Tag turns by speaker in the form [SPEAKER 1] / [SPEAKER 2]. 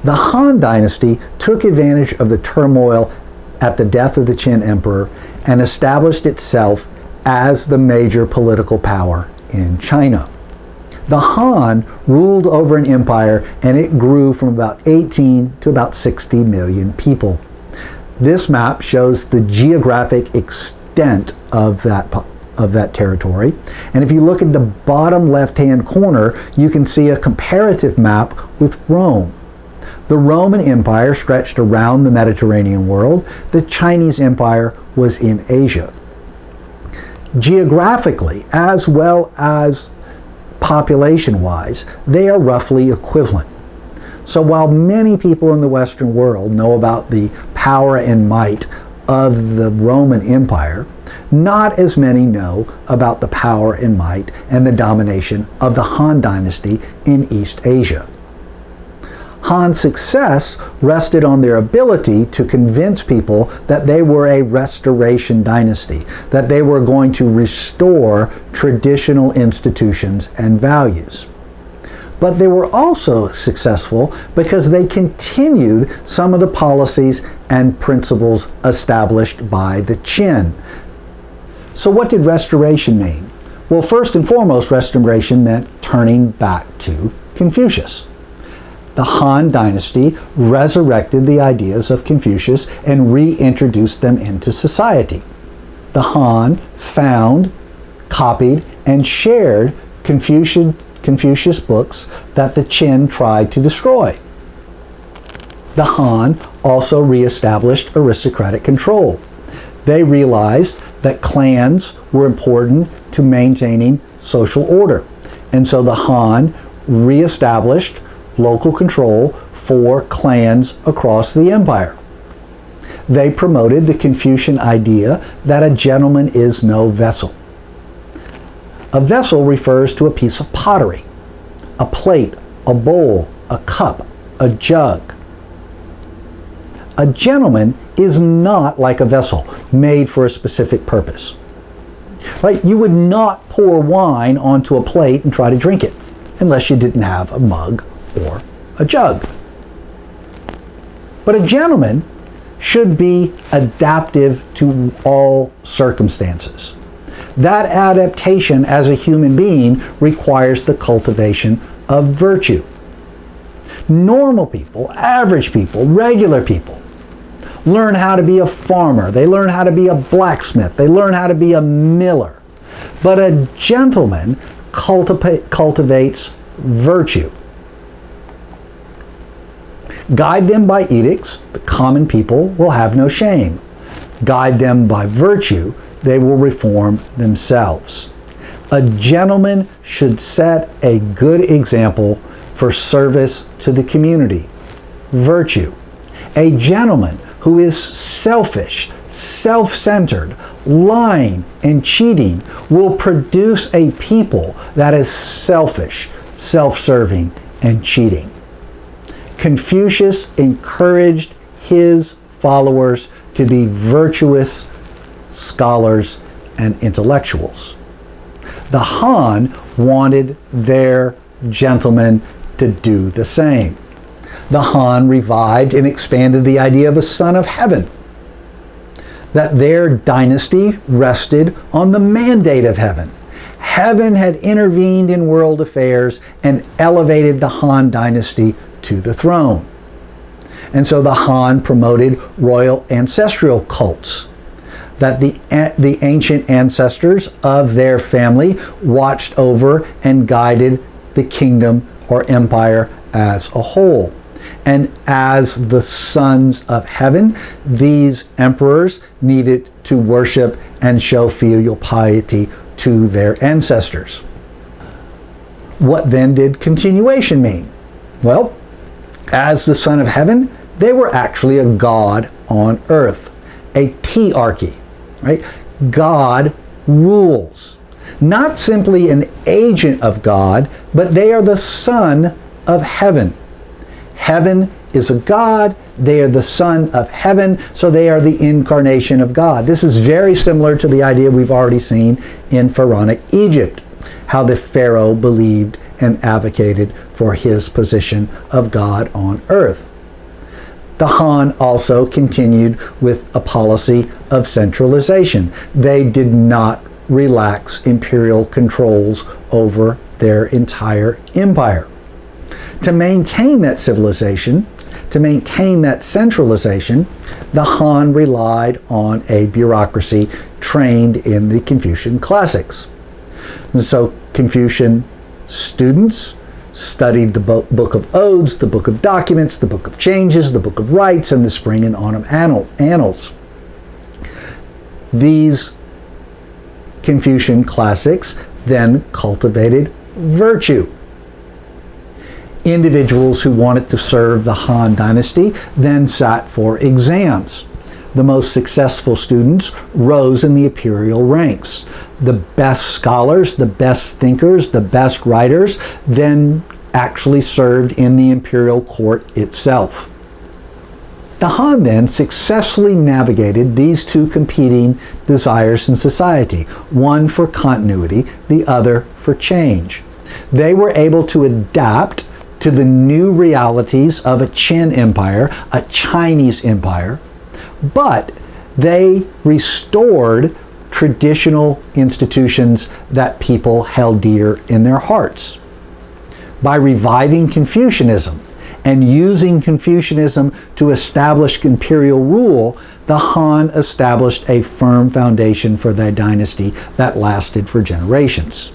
[SPEAKER 1] The Han Dynasty took advantage of the turmoil at the death of the Qin emperor and established itself as the major political power in China. The Han ruled over an empire, and it grew from about 18 to about 60 million people. This map shows the geographic extent of that territory. And if you look at the bottom left-hand corner, you can see a comparative map with Rome. The Roman Empire stretched around the Mediterranean world. The Chinese Empire was in Asia. Geographically, as well as population-wise, they are roughly equivalent. So while many people in the Western world know about the power and might of the Roman Empire, not as many know about the power and might and the domination of the Han Dynasty in East Asia. Han's success rested on their ability to convince people that they were a restoration dynasty, that they were going to restore traditional institutions and values. But they were also successful because they continued some of the policies and principles established by the Qin. So what did restoration mean? Well, first and foremost, restoration meant turning back to Confucius. The Han Dynasty resurrected the ideas of Confucius and reintroduced them into society. The Han found, copied, and shared Confucius books that the Qin tried to destroy. The Han also reestablished aristocratic control. They realized that clans were important to maintaining social order. And so the Han reestablished local control for clans across the empire. They promoted the Confucian idea that a gentleman is no vessel. A vessel refers to a piece of pottery, a plate, a bowl, a cup, a jug. A gentleman is not like a vessel made for a specific purpose. Right? You would not pour wine onto a plate and try to drink it unless you didn't have a mug or a jug. But a gentleman should be adaptive to all circumstances. That adaptation as a human being requires the cultivation of virtue. Normal people, average people, regular people learn how to be a farmer. They learn how to be a blacksmith. They learn how to be a miller. But a gentleman cultivates virtue. Guide them by edicts, the common people will have no shame. Guide them by virtue, they will reform themselves. A gentleman should set a good example for service to the community. Virtue. A gentleman who is selfish, self-centered, lying, and cheating will produce a people that is selfish, self-serving, and cheating. Confucius encouraged his followers to be virtuous scholars and intellectuals. The Han wanted their gentlemen to do the same. The Han revived and expanded the idea of a son of heaven, that their dynasty rested on the mandate of heaven. Heaven had intervened in world affairs and elevated the Han dynasty to the throne. And so the Han promoted royal ancestral cults, that the ancient ancestors of their family watched over and guided the kingdom or empire as a whole. And as the sons of heaven, these emperors needed to worship and show filial piety to their ancestors. What then did continuation mean? Well, as the son of heaven, they were actually a god on earth, a tearchy, right? God rules. Not simply an agent of God, but they are the son of heaven. Heaven is a god, they are the son of heaven, so they are the incarnation of God. This is very similar to the idea we've already seen in Pharaonic Egypt, how the Pharaoh believed and advocated for his position of God on earth. The Han also continued with a policy of centralization. They did not relax imperial controls over their entire empire. To maintain that civilization, to maintain that centralization, the Han relied on a bureaucracy trained in the Confucian classics. And so Confucian students studied the Book of Odes, the Book of Documents, the Book of Changes, the Book of Rites, and the Spring and Autumn Annals. These Confucian classics then cultivated virtue. Individuals who wanted to serve the Han Dynasty then sat for exams. The most successful students rose in the imperial ranks. The best scholars, the best thinkers, the best writers then actually served in the imperial court itself. The Han then successfully navigated these two competing desires in society, one for continuity, the other for change. They were able to adapt to the new realities of a Qin empire, a Chinese empire, but they restored traditional institutions that people held dear in their hearts. By reviving Confucianism and using Confucianism to establish imperial rule, the Han established a firm foundation for their dynasty that lasted for generations.